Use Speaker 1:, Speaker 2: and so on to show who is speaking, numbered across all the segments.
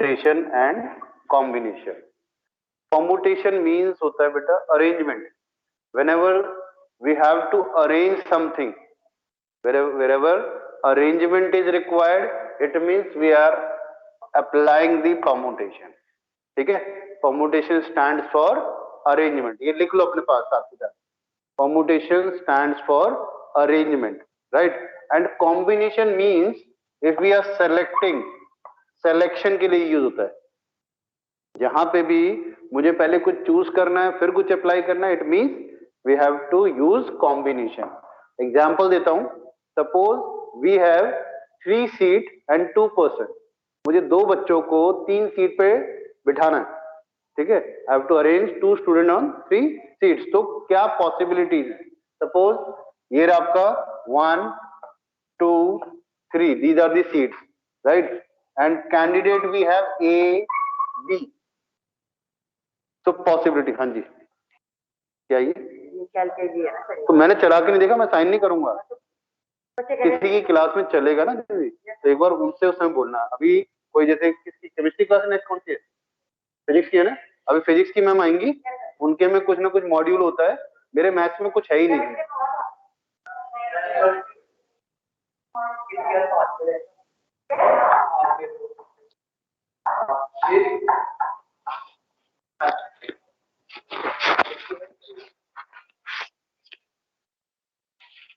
Speaker 1: Permutation and combination. Permutation means होता है बेटा arrangement. whenever we have to arrange something, wherever arrangement is required, it means we are applying the permutation। ठीक है, permutation stands for arrangement, ये लिख लो अपने पास साथ ही साथ। permutation stands for arrangement, right? and combination means if we are selecting, selection के लिए use होता है। जहां पे भी मुझे पहले कुछ चूज करना है फिर कुछ अप्लाई करना है, it means we have to use combination. Example देता हूं, suppose we have 3 seat and 2 person. मुझे 2 बच्चों को 3 सीट पे बिठाना है, ठीक है। I have to arrange 2 student on 3 seats. तो क्या पॉसिबिलिटीज है? सपोज ये आपका 1 2 3, these are the seats, right? And candidate we have A B. तो पॉसिबिलिटी, हाँ जी क्या ये तो मैंने चला के नहीं देखा, मैं साइन नहीं करूंगा। किसी की क्लास में चलेगा ना तो एक बार उनसे उस समय बोलना। अभी कोई जैसे किसकी केमिस्ट्री क्लास नेक्स्ट कौन सी है? फिजिक्स की है ना। अभी फिजिक्स की मैम आएंगी, उनके में कुछ ना कुछ मॉड्यूल होता है, मेरे मैथ्स में कुछ है ही नहीं।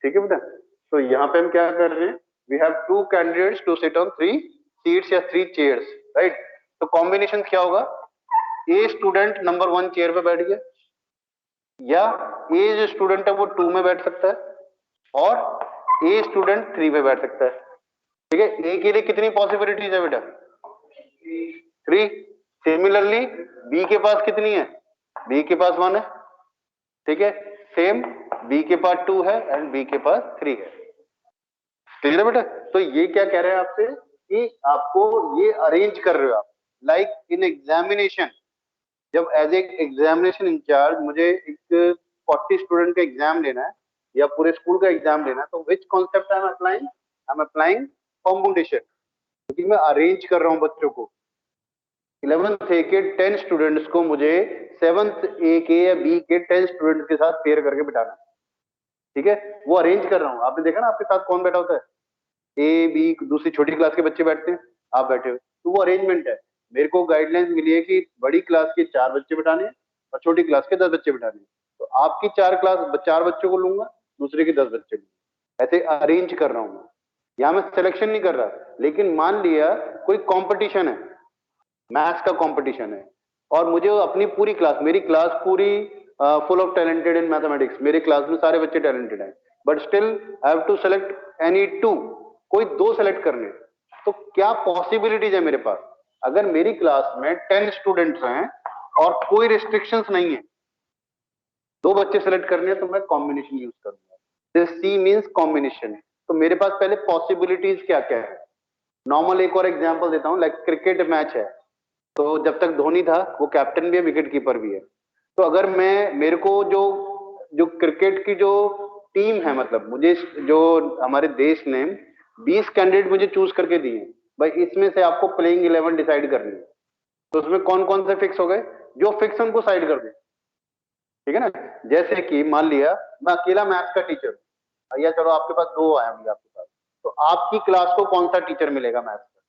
Speaker 1: ठीक है बेटा, तो यहाँ पे हम क्या कर रहे हैं? We have 2 candidates to sit on 3 seats या 3 चेयर्स, राइट? तो कॉम्बिनेशन क्या होगा? ए स्टूडेंट नंबर 1 चेयर पे बैठ गया, या ए जो स्टूडेंट है वो 2 में बैठ सकता है और ए स्टूडेंट 3 पे बैठ सकता है। ठीक है, ए के लिए कितनी पॉसिबिलिटीज है बेटा? 3। सिमिलरली बी के पास कितनी है? बी के पास 1 है, ठीक है। सेम बी के पास 2 है एंड बी के पास 3 है। क्लियर है बेटा? तो ये क्या कह रहे हैं आपसे कि आपको ये अरेंज कर रहे हो आप, लाइक इन एग्जामिनेशन। जब एज ए एग्जामिनेशन इंचार्ज मुझे एक 40 स्टूडेंट का एग्जाम लेना है या पूरे स्कूल का एग्जाम लेना है, तो विच concept I am applying? I am applying combination, क्योंकि मैं अरेंज कर रहा हूं बच्चों को। 11th ए के 10 स्टूडेंट्स को मुझे 7th ए के या बी के 10 स्टूडेंट्स के साथ पेयर करके बिठाना है, ठीक है। वो अरेंज कर रहा हूं। आपने देखा ना आपके साथ कौन बैठा होता है? ए बी, दूसरी छोटी क्लास के बच्चे बैठते हैं, आप बैठे हो, तो वो अरेंजमेंट है। मेरे को गाइडलाइंस मिली है कि बड़ी क्लास के 4 बच्चे बिठाने हैं और छोटी क्लास के 10 बच्चे बिठाने हैं। तो आपकी 4 बच्चों को लूंगा, दूसरे के 10 बच्चे लूंगा, ऐसे अरेंज कर रहा हूं। यहाँ मैं सिलेक्शन नहीं कर रहा। लेकिन मान लिया कोई कंपटीशन है, मैथ्स का कंपटीशन है, और मुझे अपनी पूरी क्लास, मेरी क्लास पूरी full of talented in mathematics, मेरे क्लास में सारे बच्चे टैलेंटेड हैं, but still I have to select any 2, कोई 2 सेलेक्ट करने। तो क्या पॉसिबिलिटीज है मेरे पास? अगर मेरी क्लास में 10 स्टूडेंट्स हैं और कोई रिस्ट्रिक्शंस नहीं है, 2 बच्चे सेलेक्ट करने हैं, तो मैं कॉम्बिनेशन यूज करूंगा। This C means combination. तो मेरे पास पहले पॉसिबिलिटीज क्या क्या है? नॉर्मल एक और एग्जांपल देता हूं, लाइक क्रिकेट मैच है, तो जब तक धोनी था वो कैप्टन भी है, विकेट कीपर भी है। तो अगर मेरे को जो जो क्रिकेट की जो टीम है, मतलब मुझे जो हमारे देश ने 20 कैंडिडेट मुझे चूज करके दिए, भाई इसमें से आपको प्लेइंग 11 डिसाइड करनी है। तो उसमें कौन कौन से फिक्स हो गए? जो फिक्स उनको साइड कर दे, ठीक है ना। जैसे कि मान लिया मैं अकेला मैथ्स का टीचर हूँ, भैया चलो आपके पास 2 आए होंगे आपके पास, तो आपकी क्लास को कौन सा टीचर मिलेगा मैथ्स का?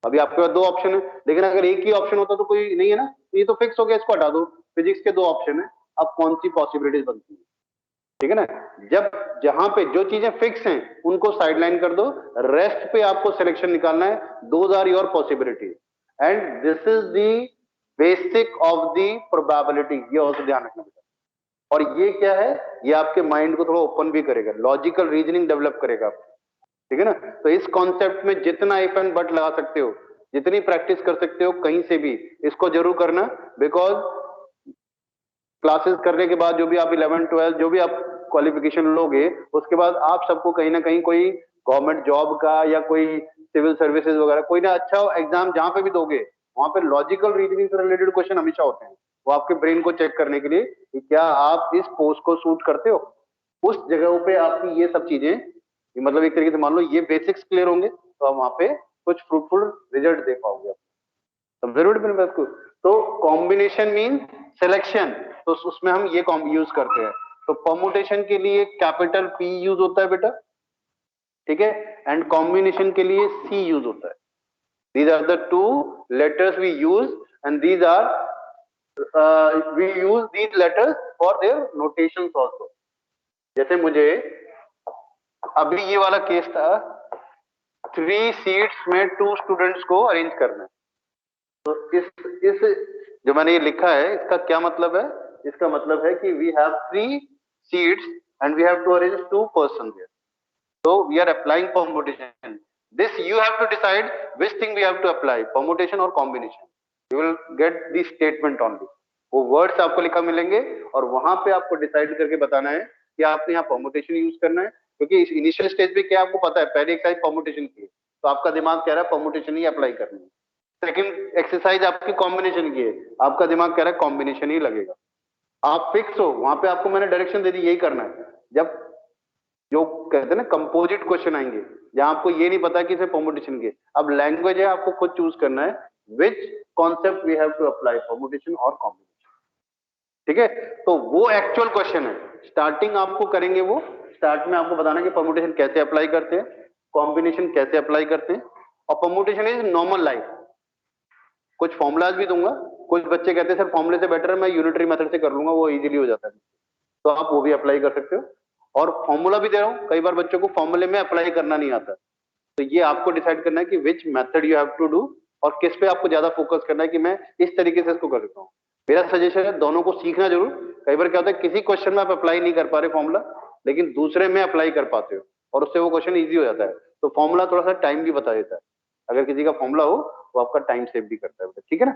Speaker 1: अभी आपके पास 2 ऑप्शन है, लेकिन अगर एक ही ऑप्शन होता तो कोई नहीं है ना, तो ये तो फिक्स हो गया, इसको हटा दो। फिजिक्स के 2 ऑप्शन है, अब कौन सी पॉसिबिलिटीज बनती है? ठीक है ना। जब जहां पे जो चीजें फिक्स हैं उनको साइडलाइन कर दो, रेस्ट पे आपको सिलेक्शन निकालना है। Those are your possibility and this is the basic of the probability. ये और ध्यान रखना। और ये क्या है? ये आपके माइंड को थोड़ा ओपन भी करेगा, लॉजिकल रीजनिंग डेवलप करेगा, ठीक है ना। तो इस कॉन्सेप्ट में जितना इफ एंड बट लगा सकते हो, जितनी प्रैक्टिस कर सकते हो कहीं से भी, इसको जरूर करना। बिकॉज क्लासेस करने के बाद जो भी आप 11 12 जो भी आप क्वालिफिकेशन लोगे, उसके बाद आप सबको कहीं ना कहीं कोई गवर्नमेंट जॉब का या कोई सिविल सर्विसेज वगैरह कोई ना अच्छा एग्जाम जहां पे भी दोगे, वहां पे लॉजिकल रीजनिंग से रिलेटेड क्वेश्चन हमेशा होते हैं। वो आपके ब्रेन को चेक करने के लिए कि क्या आप इस पोस्ट को सूट करते हो। उस जगहों पे आपकी ये सब चीजें, मतलब एक तरीके से मान लो ये बेसिक्स क्लियर होंगे, तो आप वहां पे कुछ फ्रूटफुल रिजल्ट दे पाओगे। ऑब्जर्वेड मैंने बात को। तो कॉम्बिनेशन मीन सिलेक्शन, तो उसमें हम ये यूज करते हैं। तो परमुटेशन के लिए कैपिटल P यूज होता है बेटा, ठीक है, एंड कॉम्बिनेशन के लिए C यूज होता है। These are the two letters we use, and these are we use these letters for their notations also. जैसे मुझे अभी ये वाला केस था, 3 सीट्स में 2 स्टूडेंट्स को अरेंज करना है। तो इस जो मैंने ये लिखा है इसका क्या मतलब है? इसका मतलब है कि we have 3 seats and we have to arrange 2 person there. So we are applying permutation. This you have to decide which thing we have to apply, permutation or combination. You will get the statement only. वो words आपको लिखा मिलेंगे और वहां पे आपको decide करके बताना है कि आपने यहाँ परमुटेशन यूज करना है, क्योंकि इस इनिशियल स्टेज पे क्या आपको पता है, पहली एक्सरसाइज परमुटेशन की है, तो आपका दिमाग कह रहा है परमुटेशन ही अप्लाई करनी है। सेकंड एक्सरसाइज आपकी कॉम्बिनेशन की है, आपका दिमाग कह रहा है कॉम्बिनेशन ही लगेगा। आप फिक्स हो, वहां पे आपको मैंने डायरेक्शन दे दी, यही करना है। जब जो कहते हैं ना कंपोजिट क्वेश्चन आएंगे जहां आपको ये नहीं पता कि इसे परमुटेशन के, अब लैंग्वेज है, आपको खुद चूज करना है which concept we have to apply, permutation और कॉम्बिनेशन, ठीक है। तो वो एक्चुअल क्वेश्चन है, स्टार्टिंग आपको करेंगे वो, स्टार्ट में आपको बताना कि परमुटेशन कैसे अप्लाई करते हैं, कॉम्बिनेशन कैसे अप्लाई करते हैं। और परमुटेशन इज नॉर्मल लाइफ, कुछ फॉर्मुलाज भी दूंगा। कुछ बच्चे कहते हैं सर फॉर्मुले से बेटर है मैं यूनिटरी मेथड से कर लूंगा, वो इजीली हो जाता है, तो आप वो भी अप्लाई कर सकते हो। और फॉर्मूला भी दे रहा हूं, कई बार बच्चों को फॉर्मूले में अप्लाई करना नहीं आता, तो ये आपको डिसाइड करना है कि which method you have to do और किस पे आपको ज्यादा फोकस करना है कि मैं इस तरीके से इसको कर सकता हूँ। मेरा सजेशन है दोनों को सीखना जरूर। कई बार क्या होता है किसी क्वेश्चन में आप अप्लाई नहीं कर पा रहे फॉर्मूला, लेकिन दूसरे में अप्लाई कर पाते हो और उससे वो क्वेश्चन ईजी हो जाता है। तो फॉर्मूला थोड़ा सा टाइम भी बता देता है, अगर किसी का फॉर्मूला हो वो आपका टाइम सेव भी करता है बेटा, ठीक है ना।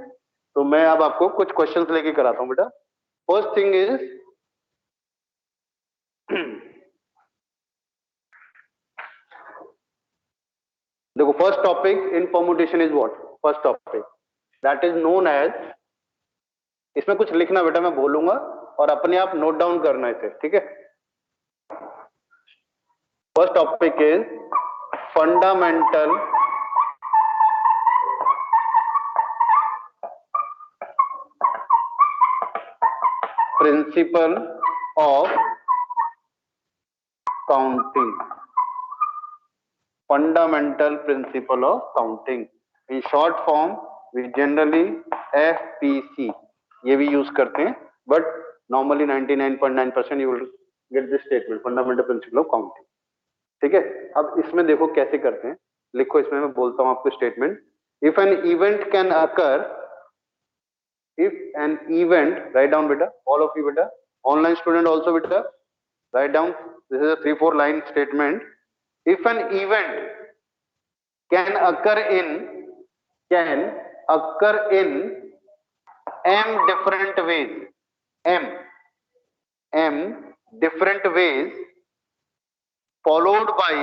Speaker 1: तो मैं अब आपको कुछ क्वेश्चन लेके कराता हूँ बेटा। फर्स्ट थिंग इज देखो, first topic in permutation is what, first topic that is known as, इसमें कुछ लिखना बेटा, मैं बोलूंगा और अपने आप नोट डाउन करना इसे, ठीक है। First topic is fundamental principle of counting, fundamental principle of counting, in short form we generally FPC ये भी यूज करते हैं, but normally 99.9% you will get this statement, fundamental principle of counting, ठीक है। अब इसमें देखो कैसे करते हैं, लिखो, इसमें मैं बोलता हूं आपको statement. If an event can occur, if an event, write down beta, all of you beta, online student also beta, write down, this is a 3-4 line statement. If an event can occur in m different ways, m different ways, followed by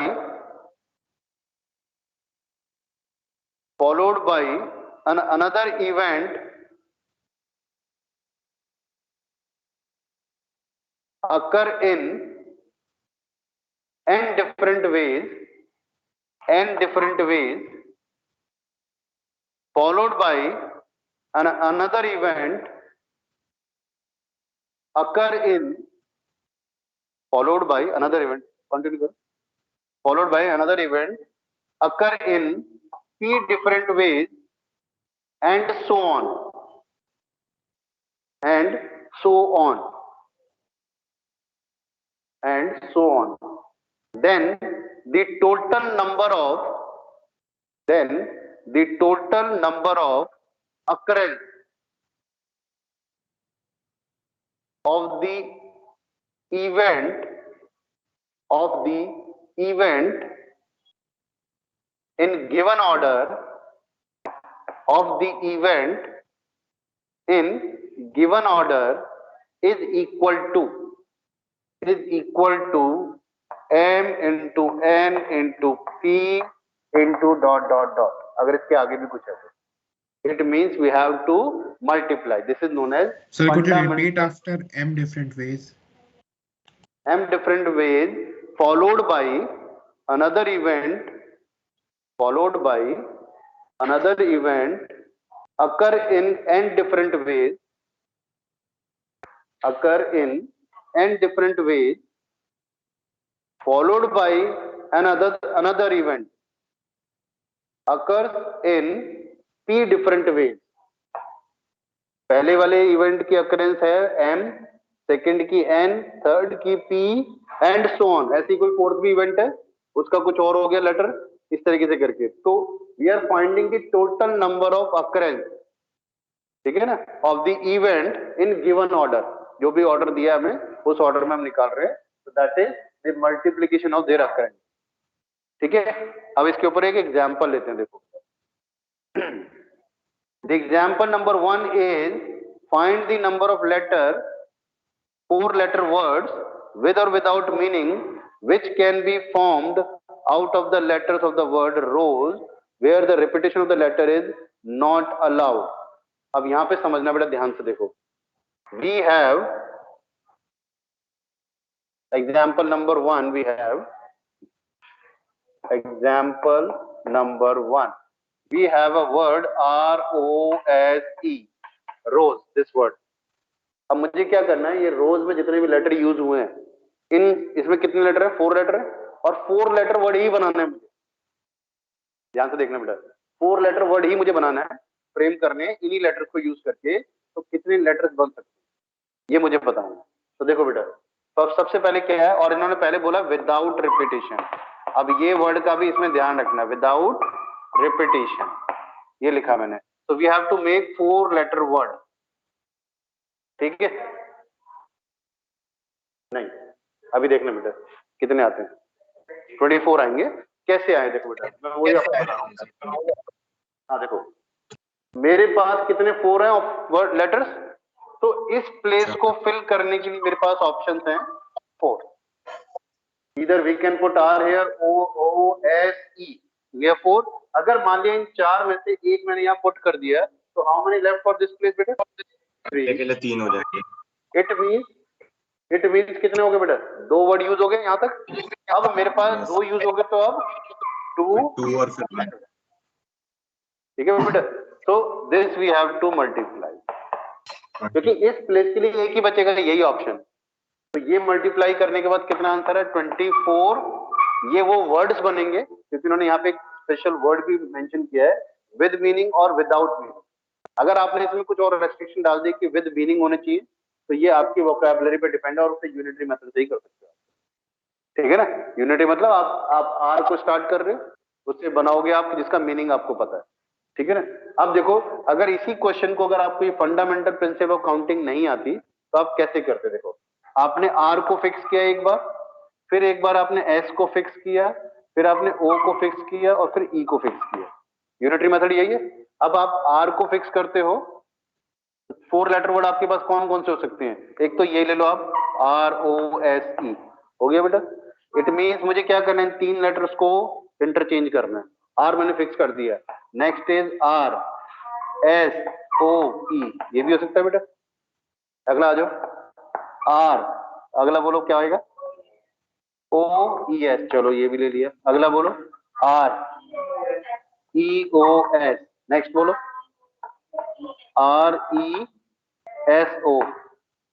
Speaker 1: another event occur in n different ways, followed by another event occur in, followed by another event, continue karo, followed by another event occur in p different ways, and so on, and so on, and so on, then the total number of occurrence of the event in given order is equal to m into n into p into dot dot dot। अगर इसके आगे भी कुछ है तो it means we have to multiply, this is known as
Speaker 2: Sir, could you repeat after m different ways?
Speaker 1: m different ways followed by another event occur in n different ways, occur in n different ways, followed by another event, occurs in p different ways. पहले वाले event की occurrence है m, second की n, third की p and so on, ऐसी कोई fourth भी event है उसका कुछ और हो गया लेटर, इस तरीके से करके। तो we are finding the total number of occurrence, ठीक है ना, of the event in given order, जो भी ऑर्डर दिया हमें उस ऑर्डर में हम निकाल रहे हैं। तो that is the multiplication of their occurrence, ठीक है। अब इसके ऊपर एक एग्जांपल लेते हैं, देखो। The example number 1 is find the number of letter, 4-letter words with or without meaning which can be formed out of the letters of the word rose where the repetition of the letter is not allowed. अब यहां पे समझना बेटा ध्यान से देखो। We have example number 1, we have example number 1. We have a word R-O-S-E, rose, this word. अब मुझे क्या करना है, ये रोज में जितने भी लेटर यूज हुए हैं, इसमें कितने लेटर है, 4 लेटर है, और 4 लेटर वर्ड ही बनाना है मुझे। ध्यान से देखना बेटा, 4 लेटर वर्ड ही मुझे बनाना है, फ्रेम करने इन्हीं लेटर्स को यूज करके। तो कितने लेटर्स बन सकते हैं ये मुझे बताना है। तो देखो बेटा, तो सबसे पहले क्या है, और इन्होंने पहले बोला विदाउट रिपीटेशन। अब ये वर्ड का भी इसमें ध्यान रखना, विदाउट रिपीटेशन, ये लिखा मैंने। तो we have to make 4 letter word, ठीक है। नहीं, अभी देखना बेटा कितने आते हैं, 24 आएंगे। कैसे आए देखो बेटा, मैं वही आपको बता रहा हूं। हाँ देखो, मेरे पास कितने 4 हैं वर्ड लेटर्स, तो इस प्लेस को फिल करने के लिए मेरे पास ऑप्शंस हैं 4। इधर we can put R here, O-O-S-E, ये 4। अगर मान लिया इन 4 में से एक मैंने यहाँ पुट कर दिया, तो how many left for this place बेटा,
Speaker 3: 3 हो जाएंगे।
Speaker 1: इट मींस कितने हो गए बेटा, 2 वर्ड यूज हो गए यहाँ तक। अब मेरे पास 2 यूज हो गए, तो अब 2
Speaker 3: और फिर,
Speaker 1: ठीक है बेटा। तो this we have to multiply, क्योंकि इस प्लेस के लिए एक ही बचेगा, यही ऑप्शन। तो ये मल्टीप्लाई करने के बाद कितना आंसर है, 24। ये वो वर्ड्स बनेंगे, क्योंकि उन्होंने यहाँ पे एक स्पेशल वर्ड भी मेंशन किया है, विद मीनिंग और विदाउट मीनिंग। अगर आपने इसमें कुछ और रेस्ट्रिक्शन डाल दी कि विद मीनिंग होने चाहिए, तो ये आपकी वोकैबुलरी पे डिपेंड है, और उसे यूनिटरी मेथड से ही कर सकते हो, ठीक है ना। यूनिटरी मतलब आप आर को स्टार्ट कर रहे हो, उससे बनाओगे आप जिसका मीनिंग आपको पता है, ठीक है ना। अब देखो, अगर इसी क्वेश्चन को अगर आपको ये फंडामेंटल प्रिंसिपल ऑफ काउंटिंग नहीं आती, तो आप कैसे करते, देखो आपने आर को फिक्स किया एक बार, फिर एक बार आपने एस को फिक्स किया, फिर आपने ओ को फिक्स किया, और फिर ई को फिक्स किया। यूनिटरी मेथड यही है। अब आप आर को फिक्स करते हो, 4 लेटर वर्ड आपके पास कौन कौन से हो सकते हैं, एक तो ये ले लो आप, R-O-S-E, हो गया बेटा। इट मींस मुझे क्या करना है, 3 लेटर्स को इंटरचेंज करना है। आर मैंने फिक्स कर दिया, नेक्स्ट इज R-S-O-E, ये भी हो सकता है बेटा। अगला आ जाओ, आर, अगला बोलो क्या आएगा, O-E-S, चलो ये भी ले लिया। अगला बोलो R-E-O-S, नेक्स्ट बोलो R-E-S-O,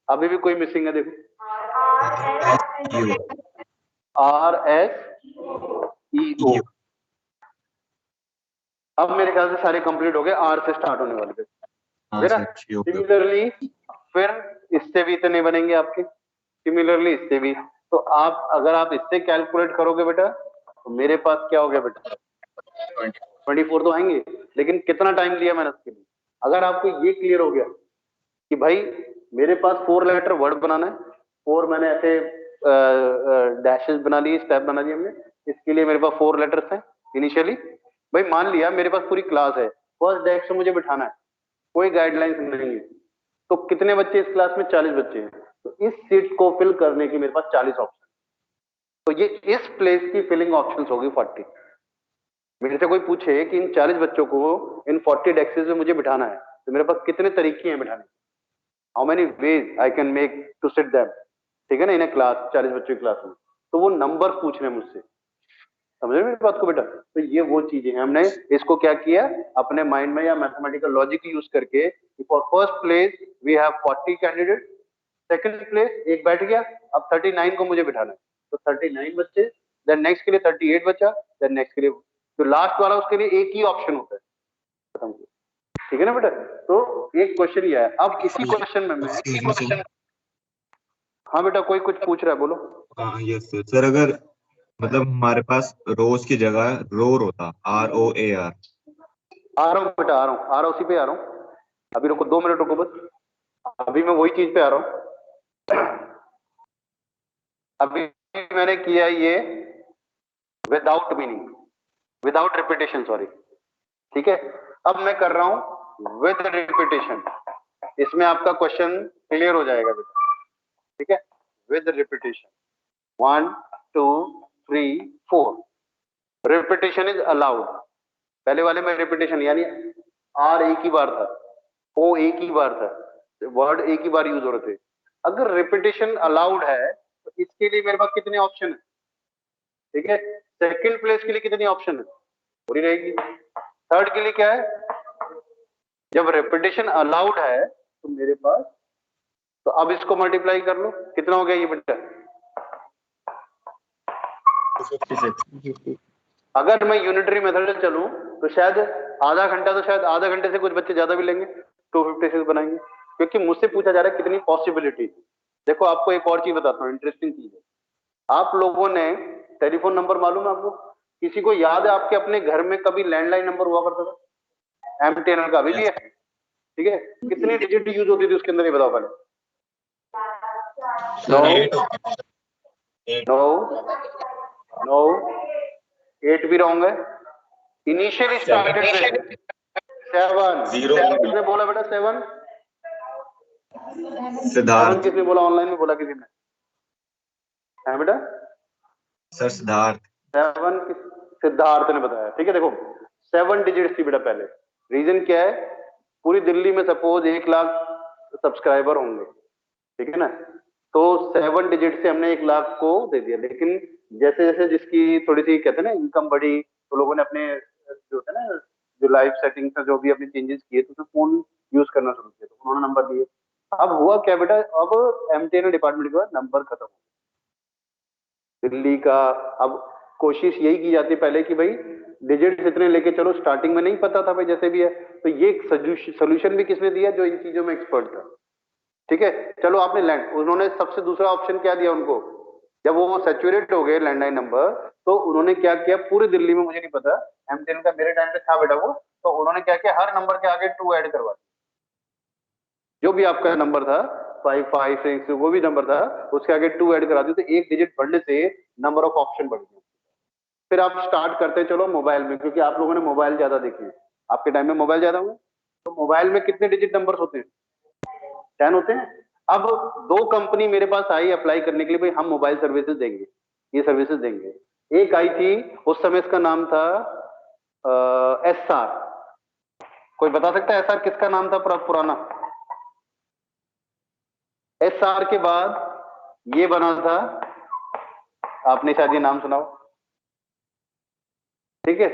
Speaker 1: अभी भी कोई मिसिंग है, देखो R-S-E-O। अब मेरे ख्याल से सारे कंप्लीट हो गए, आर से स्टार्ट होने वाले थे। सिमिलरली फिर इससे भी इतने बनेंगे आपके, सिमिलरली इससे भी। तो आप अगर आप इससे कैलकुलेट करोगे बेटा, तो मेरे पास क्या हो गया बेटा, 24 तो आएंगे, लेकिन कितना टाइम लिया मैंने उसके लिए। अगर आपको ये क्लियर हो गया कि भाई मेरे पास 4 लेटर वर्ड बनाना है, 4 मैंने ऐसे डैशेस बना लिए, स्टेप बना दिए हमने, इसके लिए मेरे पास 4 लेटर्स हैं इनिशियली। भाई मान लिया मेरे पास पूरी क्लास है, फर्स्ट डेस्क से मुझे बिठाना है, कोई गाइडलाइंस नहीं है, तो कितने बच्चे इस क्लास में, 40 बच्चे हैं, तो इस सीट को फिल करने की मेरे पास 40 ऑप्शन, तो ये इस प्लेस की फिलिंग ऑप्शंस होगी 40। मेरे से कोई पूछे कि इन 40 बच्चों को इन 40 डेस्क्स में मुझे बिठाना है, तो मेरे पास कितने तरीके हैं बिठाने, how many ways I can make to sit them, ठीक है ना, इन क्लास 40 बच्चों की क्लास में। तो वो नंबर पूछ रहे हैं मुझसे, समझ रहे मेरी बात को बेटा? तो ये वो चीजें हैं, हमने इसको क्या किया अपने माइंड में या मैथमेटिकल लॉजिक यूज करके, for first place we have 40 candidate, second place एक बैठ गया, अब 39 को मुझे बिठाना है, तो 39 बच्चे, देन नेक्स्ट के लिए 38 बचा, देन नेक्स्ट के लिए जो लास्ट वाला उसके लिए एक ही ऑप्शन होता है, खत्म। ठीक है ना बेटा? तो एक क्वेश्चन ये है। अब इसी क्वेश्चन में मैं हाँ बेटा कोई कुछ पूछ रहा है, बोलो।
Speaker 3: हाँ यस सर, अगर मतलब हमारे पास रोज की जगह रोर होता, ROAR।
Speaker 1: आ रहा हूँ बेटा, आ रहा हूँ उसी पे आ रहा हूँ, अभी रुको 2 मिनट रुको बस, अभी मैं वही चीज पे आ रहा हूँ। अभी मैंने किया ये without meaning, without repetition, sorry, ठीक है। अब मैं कर रहा हूं विद रिपीटेशन, इसमें आपका क्वेश्चन क्लियर हो जाएगा बेटा, ठीक है। With repetition 1 2 3 4, repetition is allowed. पहले वाले में रिपीटेशन यानी आर एक ही बार था, ओ एक ही बार था, वर्ड एक ही बार यूज हो रहे थे। अगर रिपीटेशन अलाउड है तो इसके लिए मेरे पास कितने ऑप्शन है, ठीक है। सेकंड प्लेस के लिए कितनी ऑप्शन है, पूरी रहेगी। थर्ड के लिए क्या है, जब रिपीटेशन अलाउड है तो मेरे पास, तो अब इसको मल्टीप्लाई कर लो, कितना हो गया ये बेटा?
Speaker 3: 56।
Speaker 1: अगर मैं यूनिटरी मेथड से चलूं तो शायद आधा घंटा, तो शायद आधा घंटे से कुछ बच्चे ज्यादा भी लेंगे, 256 बनाएंगे, क्योंकि मुझसे पूछा जा रहा है कितनी पॉसिबिलिटी। देखो आपको एक और चीज बताता हूँ, इंटरेस्टिंग चीज है। आप लोगों ने टेलीफोन नंबर मालूम है आपको? किसी को याद है आपके अपने घर में कभी लैंडलाइन नंबर हुआ करता था? MTNL का अभी भी है, ठीक है। कितनी डिजिट यूज होती थी उसके अंदर, ये बताओ पहले। नो 8 भी रॉन्ग है। Initially started with 7। किसने बोला बेटा 7?
Speaker 3: सिद्धार्थ।
Speaker 1: किसने बोला? ऑनलाइन में बोला किसी ने? है बेटा
Speaker 3: सर सिद्धार्थ।
Speaker 1: 7 सिद्धार्थ ने बताया, ठीक है। देखो 7 डिजिट थी बेटा पहले। रीजन क्या है, पूरी दिल्ली में सपोज 1 लाख सब्सक्राइबर होंगे, ठीक है ना, तो 7 डिजिट से हमने 1 लाख को दे दिया। लेकिन जैसे जैसे जिसकी थोड़ी सी कहते हैं ना इनकम बढ़ी, तो लोगों ने अपने जो होता है ना, जो लाइफ सेटिंग्स में जो भी अपने चेंजेस किए, तो उसमें फोन यूज करना शुरू किया, तो उन्होंने नंबर दिए। अब हुआ क्या बेटा, अब MTNL डिपार्टमेंट का नंबर खत्म हो दिल्ली का। अब कोशिश यही की जाती पहले कि भाई डिजिट इतने लेके चलो, स्टार्टिंग में नहीं पता था भाई, जैसे भी है। तो ये सोल्यूशन भी किसने दिया? जो इन चीजों में एक्सपर्ट था, ठीक है। चलो आपने लैंड, उन्होंने सबसे दूसरा ऑप्शन क्या दिया उनको, जब वो सैचुरेट हो गए लैंडलाइन नंबर, तो उन्होंने क्या किया, पूरी दिल्ली में, मुझे नहीं पता, MTNL का मेरे टाइम पे था बेटा वो, तो उन्होंने क्या किया, हर नंबर के आगे 2 ऐड करवा दिया। जो भी आपका नंबर था 556 वो भी नंबर था, उसके आगे 2 ऐड करा दिए, तो एक डिजिट बढ़ने से नंबर ऑफ ऑप्शन बढ़ गया। फिर आप स्टार्ट करते चलो मोबाइल में, क्योंकि आप लोगों ने मोबाइल ज्यादा देखे, आपके टाइम में मोबाइल ज्यादा हुए, तो मोबाइल में कितने डिजिट नंबर होते हैं? 10 होते हैं। अब 2 कंपनी मेरे पास आई अप्लाई करने के लिए, भाई हम मोबाइल सर्विसेज देंगे, ये सर्विसेज देंगे। एक आई थी, उस समय इसका नाम था SR। कोई बता सकता है SR किसका नाम था पुराना? SR के बाद ये बना था, आपने शायद ये नाम सुना हो, ठीक है।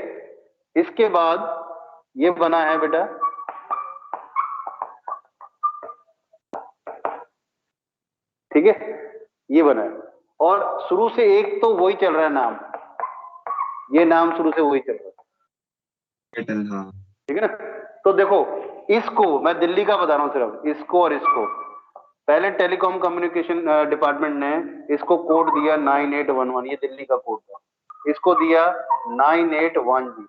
Speaker 1: इसके बाद ये बना है बेटा, ठीक है, ये बना है। और शुरू से एक तो वही चल रहा है नाम, ये नाम शुरू से वही चल रहा है, ठीक है ना। तो देखो इसको मैं दिल्ली का बता रहा हूं सिर्फ, इसको और इसको, पहले टेलीकॉम कम्युनिकेशन डिपार्टमेंट ने इसको कोड दिया 9811, ये दिल्ली का कोड था, इसको दिया 9810,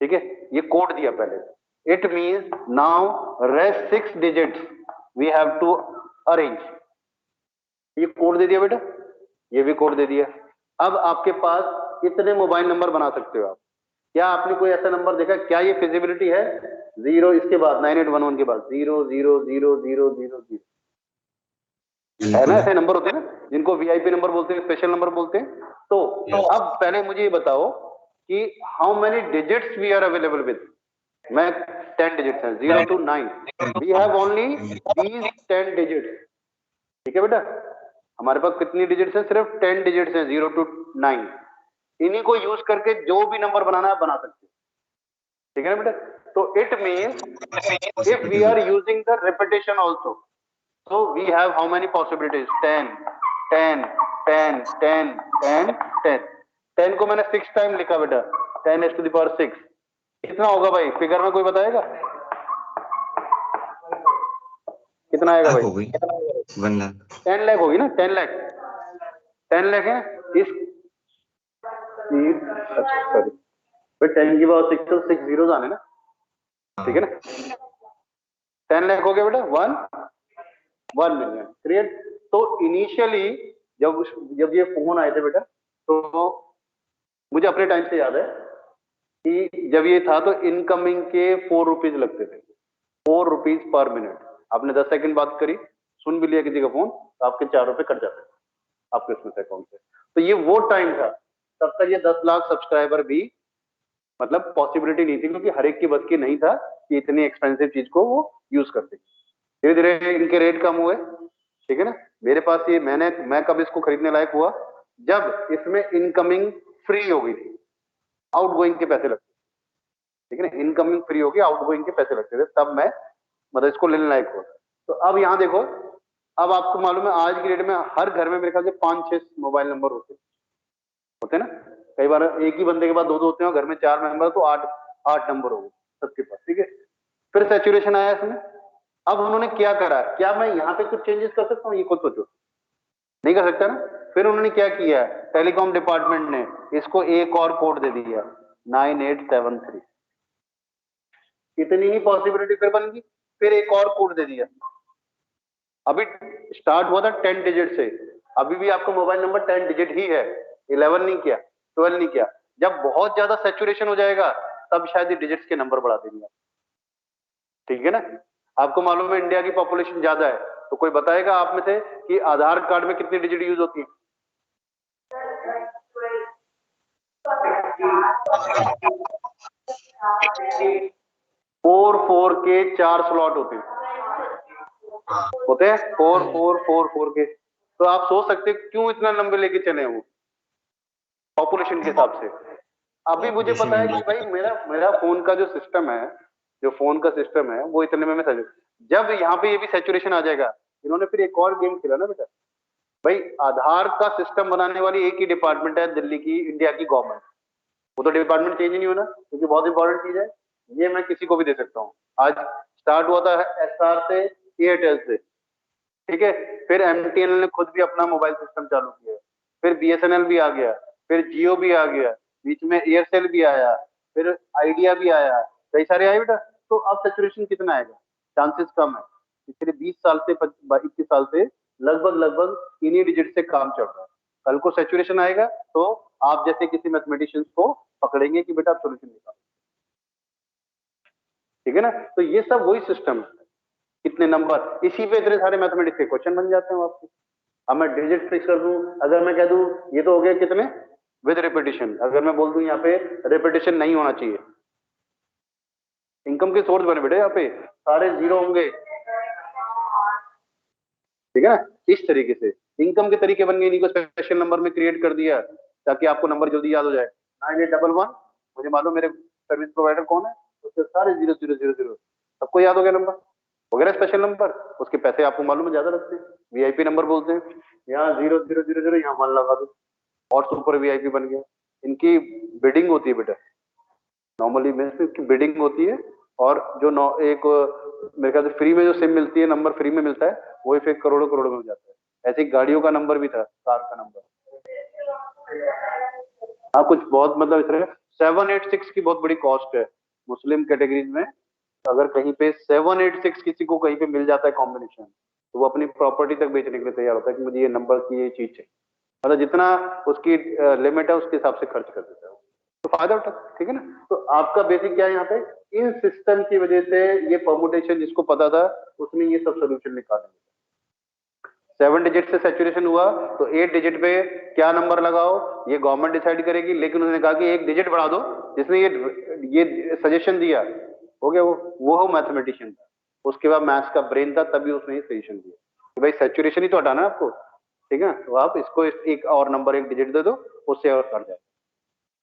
Speaker 1: ठीक है, ये कोड दिया पहले। It means now rest 6 digits we have to arrange. ये कोड दे दिया बेटा, ये भी कोड दे दिया। अब आपके पास इतने मोबाइल नंबर बना सकते हो आप। क्या आपने कोई ऐसा नंबर देखा, क्या ये फिजिबिलिटी है? 0 इसके बाद 9811 के बाद 0000000 है ना, ऐसे नंबर होते हैं ना जिनको VIP नंबर बोलते हैं, स्पेशल नंबर बोलते हैं। तो अब पहले मुझे ये बताओ कि how many digits we are available with. मैं 10 डिजिट्स हैं, 0 to 9, we have only these 10 digits, ठीक है बेटा। हमारे पास कितनी डिजिट्स हैं? सिर्फ 10 डिजिट्स हैं, 0 to 9। इन्हीं को यूज करके जो भी नंबर बनाना है बना सकते हैं, ठीक है ना बेटा। तो it means if we are using the repetition also, so we have how many possibilities? 10 10 10 10 10 10 10 को मैंने 6 टाइम लिखा बेटा, 10⁻6 कितना होगा भाई? फिगर में कोई बताएगा कितना आएगा भाई?
Speaker 3: हो गई 1 लाख
Speaker 1: 10 लाख होगी ना, 10 लाख 10 लाख है इस, अच्छा सॉरी भाई 10 की पावर 6 तो 6 जीरो आने ना, ठीक है ना। 10 लाख हो गया बेटा, 1 मिलियन क्रिएट। तो इनिशियली जब ये फोन आए थे बेटा, तो मुझे अपने टाइम से याद है कि जब ये था तो इनकमिंग के 4 रुपीज लगते थे, 4 रुपीज पर मिनट। आपने 10 सेकंड बात करी, सुन भी लिया किसी का फोन, तो आपके 4 रुपए कट जाते थे आपके उसमें से अकाउंट से। तो ये वो टाइम था, तब तक ये 10 लाख सब्सक्राइबर भी मतलब पॉसिबिलिटी नहीं थी, क्योंकि हर एक की बस की नहीं था कि इतनी एक्सपेंसिव चीज को वो यूज करते। धीरे धीरे इनके रेट कम हुए, ठीक है ना। मेरे पास ये मैं कब इसको खरीदने लायक हुआ, जब इसमें इनकमिंग फ्री हो गई थी, आउटगोइंग के पैसे लगते, ठीक है ना। इनकमिंग फ्री हो गई, आउटगोइंग के पैसे लगते थे, तब मैं मतलब इसको लेने लायक हुआ। तो अब यहाँ देखो, अब आपको मालूम है आज की डेट में हर घर में मेरे ख्याल से 5-6 मोबाइल नंबर होते हैं ना। कई बार एक ही बंदे के पास 2-2 होते हैं, घर में 4 मेंबर तो 8 नंबर हो गए सबके पास, ठीक है। फिर सैचुरेशन आया इसमें। अब उन्होंने क्या करा, क्या मैं यहाँ पे कुछ चेंजेस कर सकता हूँ? ये खुद सोचो, नहीं कर सकता ना। फिर उन्होंने क्या किया, टेलीकॉम डिपार्टमेंट ने इसको एक और कोड दे दिया 9873। इतनी ही पॉसिबिलिटी फिर बन गई, फिर एक और कोड दे दिया। अभी स्टार्ट हुआ था 10 डिजिट से, अभी भी आपका मोबाइल नंबर 10 डिजिट ही है, 11 नहीं किया, 12 नहीं किया। जब बहुत ज्यादा सैचुरेशन हो जाएगा तब शायद ये डिजिट्स के नंबर बढ़ा देंगे, ठीक है ना। आपको मालूम है इंडिया की पॉपुलेशन ज्यादा है, तो कोई बताएगा आप में से कि आधार कार्ड में कितनी डिजिट यूज होती है? 4 के 4 स्लॉट होते हैं 4 के। तो आप सोच सकते क्यों इतना लंबे लेके चले वो पॉपुलेशन के हिसाब से। अभी मुझे पता है कि भाई मेरा फोन का जो सिस्टम है, वो इतने में जब यहाँ पे ये भी सैचुरेशन आ जाएगा, इन्होंने फिर एक और गेम खेला ना बेटा। भाई आधार का सिस्टम बनाने वाली एक ही डिपार्टमेंट है दिल्ली की, इंडिया की गवर्नमेंट। वो तो डिपार्टमेंट चेंज नहीं होना, क्योंकि बहुत इंपॉर्टेंट चीज है। ये मैं किसी को भी दे सकता हूँ। आज स्टार्ट हुआ था एसआर से, एयरटेल से, ठीक है। फिर एमटीएनएल ने खुद भी अपना मोबाइल सिस्टम चालू किया, फिर बीएसएनएल भी आ गया, फिर जियो भी आ गया, बीच में एयरसेल भी आया, फिर आइडिया भी आया, कई सारे आए बेटा। तो अब सैचुरेशन कितना आएगा? चांसेस कम है। पिछले 20 साल से 21 साल से लगभग इन्हीं डिजिट से काम चल रहा है। कल को सैचुरेशन आएगा तो आप जैसे किसी मैथमेटिशियंस को पकड़ेंगे कि बेटा आप सोल्यूशन निकालो, ठीक है ना। तो ये सब वही सिस्टम है, कितने नंबर, इसी पे इतने सारे मैथमेटिक्स के क्वेश्चन बन जाते हैं आपके। अब मैं डिजिट फिक्स कर दूं, अगर मैं कह दूं ये तो हो गया कितने विद रिपीटिशन, अगर मैं बोल दूं यहाँ पे रिपीटिशन नहीं होना चाहिए, इनकम के सोर्स बने बेटे यहाँ पे सारे जीरो होंगे, ठीक है ना। इस तरीके से इनकम के तरीके बन गए, इनको स्पेशल नंबर में क्रिएट कर दिया ताकि आपको नंबर जल्दी याद हो जाए। 9811, मुझे मालूम मेरे सर्विस प्रोवाइडर कौन है, उसके सारे 0000 सबको याद हो गया नंबर वगैरह, स्पेशल नंबर। उसके पैसे आपको मालूम है ज्यादा लगते हैं, वीआईपी नंबर बोलते हैं। यहाँ 0000, यहाँ 1 लगा दो और सुपर वीआईपी बन गया। इनकी बिडिंग होती है बेटा, नॉर्मली मीन्स इसकी बिडिंग होती है, और जो एक मेरे ख्याल से फ्री में जो सिम मिलती है, नंबर फ्री में मिलता है, वही फिर करोड़ों करोड़ों में हो जाता है। ऐसे ही गाड़ियों का नंबर भी था, कार का नंबर। हाँ कुछ बहुत मतलब इस तरह 786 की बहुत बड़ी कॉस्ट है मुस्लिम कैटेगरीज में। अगर कहीं पे 786 किसी को कहीं पे मिल जाता है कॉम्बिनेशन, तो वो अपनी प्रॉपर्टी तक बेचने के लिए तैयार होता है कि मुझे ये नंबर की ये चीज चाहिए। मतलब जितना उसकी लिमिट है उसके हिसाब से खर्च कर देता है, तो फायदा उठा, ठीक है ना। तो आपका बेसिक क्या है यहाँ पे, इन सिस्टम की वजह से ये परमुटेशन जिसको पता था उसने ये सब सोल्यूशन निकाले। 7 डिजिट से सैचुरेशन हुआ तो 8 डिजिट पे क्या नंबर लगाओ ये गवर्नमेंट डिसाइड करेगी, लेकिन उन्होंने कहा कि एक डिजिट बढ़ा दो। जिसने ये सजेशन दिया हो गया वो मैथमेटिशियन था, उसके बाद मैथ्स का ब्रेन था, तभी उसने ये सजेशन दिया कि भाई सैचुरेशन ही तो हटाना है आपको, ठीक है। तो आप इसको एक और नंबर एक डिजिट दे दो, उससे और कर जाए।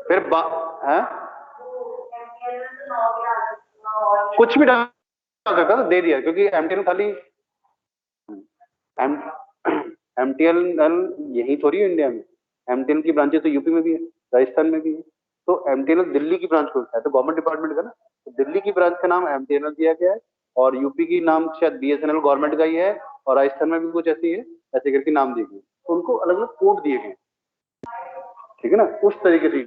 Speaker 1: फिर है कुछ भी डाल सकता था, दे दिया, क्योंकि एमटीएल खाली एमटीएल यही थोड़ी है इंडिया में। एमटीएल की ब्रांचेस तो यूपी में भी है, राजस्थान में भी है। तो एमटीएल दिल्ली की ब्रांच को है, तो गवर्नमेंट डिपार्टमेंट का ना, तो दिल्ली की ब्रांच का नाम एमटीएल दिया गया है, और यूपी की नाम शायद बीएसएनएल गवर्नमेंट का ही है, और राजस्थान में भी कुछ ऐसी है, ऐसे करके नाम दिए गए, तो उनको अलग अलग कोड दिए गए, ठीक है ना, उस तरीके से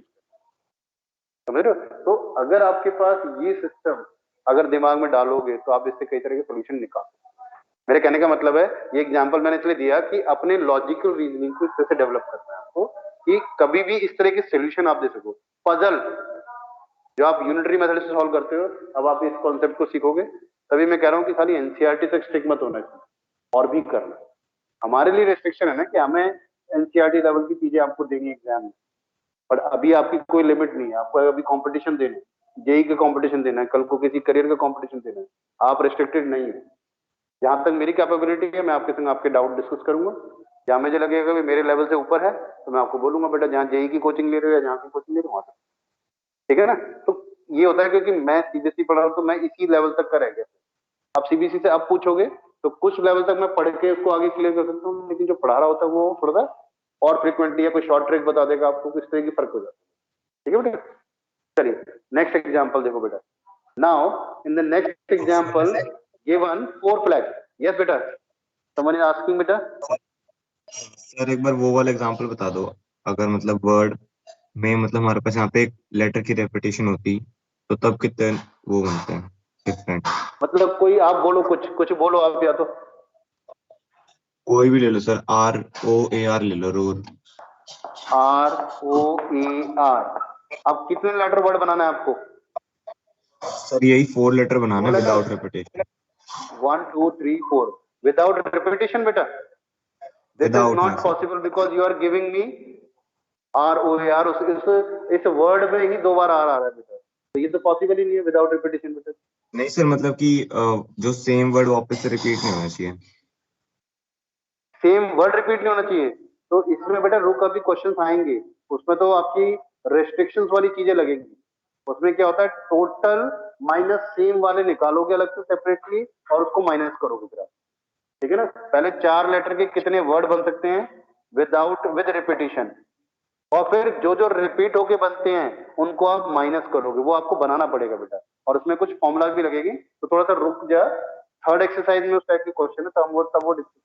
Speaker 1: समझ रहे हो। तो अगर आपके पास ये सिस्टम अगर दिमाग में डालोगे तो आप इससे कई तरह के सोल्यूशन निकाल। मेरे कहने का मतलब है, ये एग्जांपल मैंने इसलिए दिया कि अपने लॉजिकल रीजनिंग को इस तरह से डेवलप करना है आपको कि कभी भी इस तरह के सोल्यूशन आप दे सको। पजल जो आप यूनिटरी मेथड से सॉल्व करते हो, अब आप इस कॉन्सेप्ट को सीखोगे, तभी मैं कह रहा हूँ कि खाली एनसीईआरटी तक स्टिक मत होना चाहिए, और भी करना। हमारे लिए रेस्ट्रिक्शन है ना कि हमें एनसीईआरटी लेवल की चीजें आपको देनी एग्जाम में, पर अभी आपकी कोई लिमिट नहीं है, आपको अभी कंपटीशन देना है, जेई का कंपटीशन देना है, कल को किसी करियर का कंपटीशन देना है, आप रेस्ट्रिक्टेड नहीं है। जहां तक मेरी कैपेबिलिटी है मैं आपके संग आपके डाउट डिस्कस करूंगा, जहां मुझे लगेगा कि मेरे लेवल से ऊपर है तो मैं आपको बोलूंगा बेटा जहां जेई की कोचिंग ले रहे हो या जहां की कोचिंग ले रहे हो वहां, ठीक है ना। तो ये होता है क्योंकि मैं सीबीएसई पढ़ रहा हूँ तो मैं इसी लेवल तक का रह गया। अब सीबीएसई से अब पूछोगे तो कुछ लेवल तक मैं पढ़ के उसको आगे क्लियर कर सकता हूँ, लेकिन जो पढ़ा रहा होता है वो थोड़ा सा और फ्रिक्वेंटली या कोई शॉर्ट ट्रिक बता देगा आपको, किस तरह की फर्क हो जाता है, ठीक है बेटा। चलिए नेक्स्ट एग्जांपल देखो बेटा। Now in the next example given 4 flag. Yes बेटा, समवन इज आस्किंग बेटा।
Speaker 3: सर एक बार वो वाला एग्जांपल बता दो, अगर मतलब वर्ड में मतलब हमारे पास यहाँ पे एक लेटर की रेपिटेशन होती तो तब कितने वो बनते हैं डिफरेंट।
Speaker 1: मतलब कोई आप बोलो, कुछ कुछ बोलो आप, या तो
Speaker 3: कोई भी ले लो सर, ROAR ले लो, रोर।
Speaker 1: ROAR। अब कितने लेटर वर्ड बनाना है आपको?
Speaker 3: सर यही 4 लेटर बनाना है
Speaker 1: letter?
Speaker 3: Without repetition.
Speaker 1: 1 2 3 4 without repetition बेटा। दिस इज
Speaker 3: विदाउट, हाँ
Speaker 1: not
Speaker 3: sir.
Speaker 1: Possible because you are giving me ROAR। इस वर्ड में ही 2 बार आर आ रहा है बेटा, तो ये तो पॉसिबल ही नहीं है विदाउट रिपीटिशन बेटा।
Speaker 3: नहीं सर, मतलब कि जो सेम वर्ड वापस से रिपीट नहीं होना चाहिए।
Speaker 1: सेम वर्ड रिपीट नहीं होना चाहिए, तो इसमें बेटा रुक अभी क्वेश्चंस आएंगे, उसमें तो आपकी रेस्ट्रिक्शंस वाली चीजें लगेंगी। उसमें क्या होता है, टोटल माइनस सेम वाले निकालोगे अलग से सेपरेटली और उसको माइनस करोगे फिर आप, ठीक है ना। पहले 4 लेटर के कितने वर्ड बन सकते हैं विदाउट विद रिपीटिशन, और फिर जो जो रिपीट होके बनते हैं उनको आप माइनस करोगे, वो आपको बनाना पड़ेगा बेटा, और उसमें कुछ फॉर्मूला भी लगेगी। तो थोड़ा सा रुक जा, थर्ड एक्सरसाइज में उस टाइप के क्वेश्चन है, तब वो डिस्कस,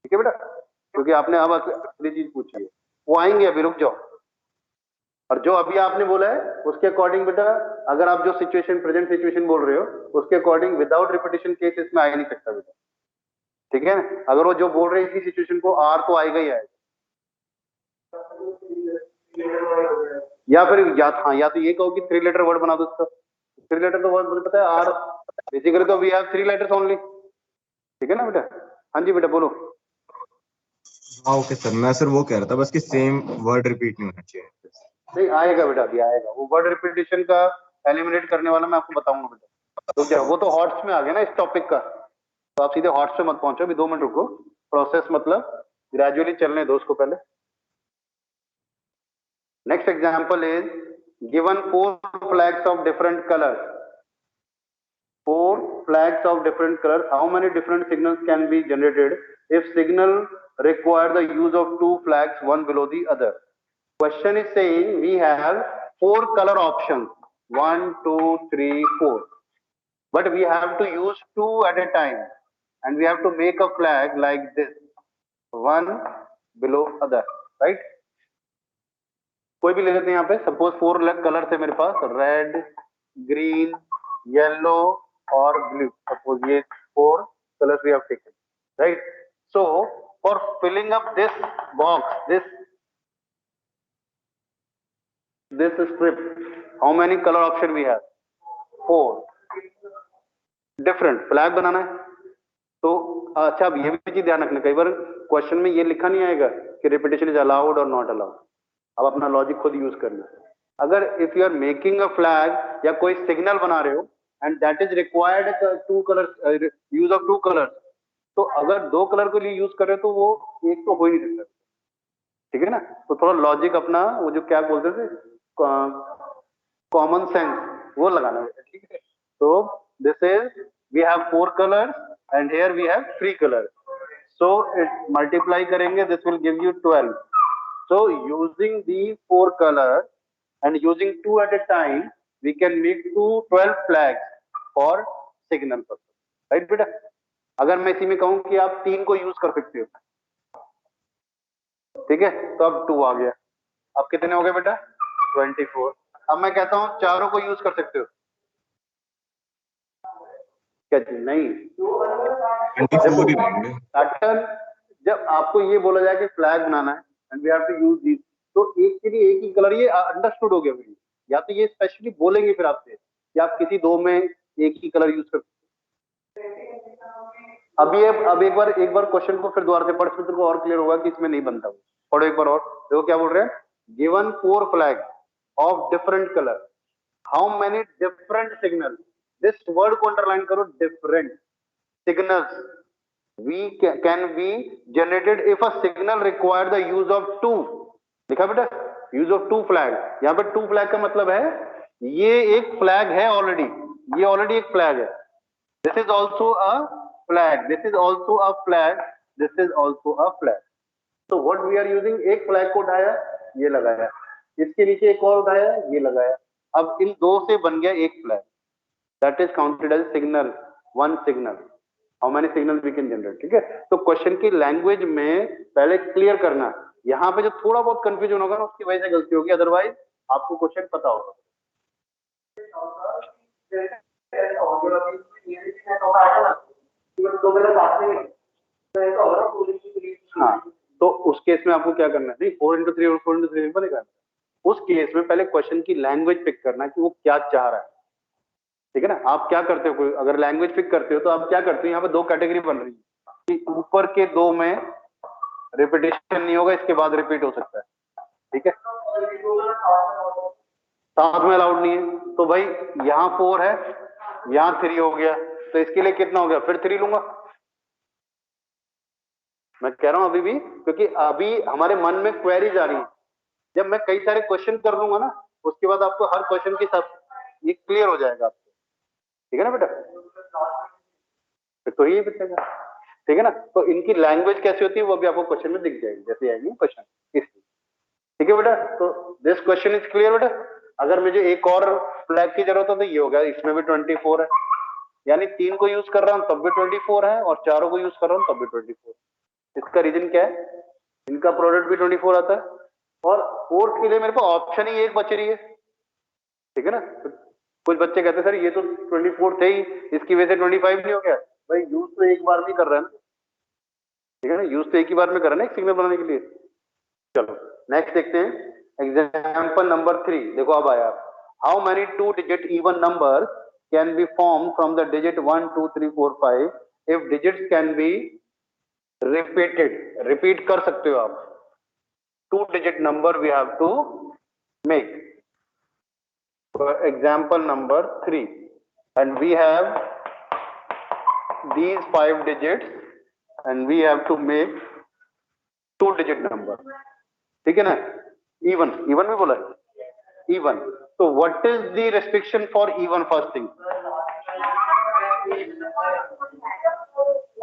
Speaker 1: ठीक है बेटा, क्योंकि आपने अब अगली चीज पूछी है, वो आएंगे, अभी रुक जाओ। और जो अभी आपने बोला है उसके अकॉर्डिंग बेटा, अगर आप जो सिचुएशन प्रेजेंट सिचुएशन बोल रहे हो उसके अकॉर्डिंग विदाउट रिपीटिशन केस इसमें आ ही नहीं सकता बेटा, ठीक है। अगर वो जो बोल रहे हैं इसी सिचुएशन को, आर तो आएगा ही आएगा, या फिर या तो ये कहो कि 3 लेटर वर्ड बना दो उसका। 3 लेटर का वर्ड मुझे पता है आर, बेसिकली तो वी हैव 3 लेटर्स ओनली, ठीक है ना बेटा। हाँ जी बेटा बोलो।
Speaker 3: हाँ ओके सर, मैं सर वो कह रहा था बस कि सेम वर्ड रिपीट नहीं होना चाहिए।
Speaker 1: नहीं आएगा बेटा, अभी आएगा वो वर्ड रिपीटिशन का एलिमिनेट करने वाला, मैं आपको बताऊंगा बेटा। तो क्या वो तो हॉट्स में आ गया ना इस टॉपिक का, तो आप सीधे हॉट्स पे मत पहुंचो, अभी 2 मिनट रुको, प्रोसेस मतलब ग्रेजुअली चलने दो उसको पहले। Next example is given 4 flags of different colours. 4 flags of different colors. How many different signals can be generated if signal require the use of 2 flags, one below the other? Question is saying we have 4 color options, 1 2 3 4, but we have to use 2 at a time, and we have to make a flag like this, one below other, right? कोई भी ले लेते हैं यहाँ पे, suppose 4 colour थे मेरे पास, red, green, yellow और ब्लू, सपोज ये 4 colors we have taken, right? So for filling up this box, this strip, how many color option we have? 4 different flag बनाना है। तो अच्छा, अब ये भी चीज ध्यान रखना, कई बार क्वेश्चन में ये लिखा नहीं आएगा कि रिपीटेशन इज अलाउड और नॉट अलाउड, अब अपना लॉजिक खुद यूज करना। अगर if you are making a flag या कोई सिग्नल बना रहे हो and that is required 2 colour, use of 2 colour, तो अगर 2 कलर के लिए यूज कर रहे हो तो वो एक तो हो ही नहीं सकता, ठीक है ना। तो थोड़ा लॉजिक अपना, वो जो क्या बोलते थे, कॉमन सेंस वो लगाना है, ठीक है। तो this is we have 4 colours and here we have 3 colours, so it multiply करेंगे, this will give you 12. So using the 4 colors and using 2 at a time, we can make 12 flags for signal purpose. Right बेटा? अगर मैं इसी में कहूं कि आप 3 को यूज कर सकते हो, ठीक है, तो अब 2 आ गया। अब कितने हो गए बेटा? 24। अब मैं कहता हूं चारों को यूज कर सकते हो, क्या चीज? नहीं,
Speaker 3: 24 ही रहेंगे।
Speaker 1: पैटर्न जब आपको ये बोला जाए कि फ्लैग बनाना है and we have to use this, तो एक के लिए एक ही कलर, ये अंडरस्टूड हो गया मेरी। या तो ये स्पेशली बोलेंगे फिर आपसे कि आप किसी 2 में एक ही कलर यूज कर सकते। अब एक बार क्वेश्चन को फिर दोबारा से पढ़, फिर को और क्लियर होगा कि इसमें नहीं बनता। पढ़ो एक बार और, देखो क्या बोल रहे हैं। Given 4 flag of different colour, how many different signal, this word को अंडरलाइन करो, different signals can be generated if a signal require the use of 2. लिखा बेटा, use of 2 flag। यहाँ पे 2 flag का मतलब है ये एक flag है ऑलरेडी, ये ऑलरेडी एक flag है। This is also a flag, this is also a flag, this is also a flag. So what we are using, एक flag को उठाया, ये लगाया, इसके नीचे एक और उठाया, ये लगाया, अब इन 2 से बन गया एक flag। That is counted as signal, one signal। How many signal we can generate, ठीक है। तो क्वेश्चन की लैंग्वेज में पहले क्लियर करना, यहाँ पे जो थोड़ा बहुत कंफ्यूजन होगा ना उसकी वजह से गलती होगी, अदरवाइज आपको क्वेश्चन पता होगा। हाँ, तो उस केस में आपको क्या करना है, नहीं 4 into 3 और 4 into 3 बनेगा। उस केस में पहले क्वेश्चन की लैंग्वेज पिक करना कि वो क्या चाह रहा है, ठीक है ना। आप क्या करते हो, अगर लैंग्वेज पिक करते हो तो आप क्या करते हो, यहाँ पे 2 कैटेगरी बन रही है कि ऊपर के 2 में रिपीटेशन नहीं होगा, इसके बाद रिपीट हो सकता है, ठीक है, साथ में अलाउड नहीं है। तो भाई यहाँ 4 है, यहाँ 3 हो गया, तो इसके लिए कितना हो गया, फिर 3 लूंगा। मैं कह रहा हूं अभी भी, क्योंकि अभी हमारे मन में क्वेरीज आ रही है। जब मैं कई सारे क्वेश्चन कर लूंगा ना, उसके बाद आपको हर क्वेश्चन के साथ ये क्लियर हो जाएगा आपको, ठीक है ना बेटा, तो ये बचेगा, ठीक है ना। तो इनकी लैंग्वेज कैसी होती है वो भी आपको क्वेश्चन में दिख जाएगी, जैसे आएगी क्वेश्चन इसकी, ठीक है बेटा। तो दिस क्वेश्चन इज क्लियर बेटा। अगर मुझे एक और फ्लैग की जरूरत है तो ये हो गया, इसमें भी 24 है, यानी 3 को यूज कर रहा हूं तब भी 24 है, और 4 को यूज कर रहा हूं तब भी 24। इसका रीजन क्या है, इनका प्रोडक्ट भी 24 आता है, और 4 के लिए मेरे पास ऑप्शन ही एक बच रही है, ठीक है ना। कुछ बच्चे कहते हैं सर ये तो 24 थे ही, इसकी वजह से 25 नहीं हो गया। भाई यूज तो एक बार में कर रहा है ना, ठीक है ना, यूज तो एक ही बार में कर रहा है ना एक सिग्नल बनाने के लिए। चलो नेक्स्ट देखते हैं, एग्जाम्पल नंबर 3। देखो अब आया, how many 2 digit even number can be form from the digit 1 2 3 4 5 if digits can be repeated. Repeat कर सकते हो आप, 2 digit number we have to make. Example number 3, and we have these 5 digits and we have to make 2 digit number, ठीक है ना। even भी बोला है, even। तो what is the restriction for even? first thing,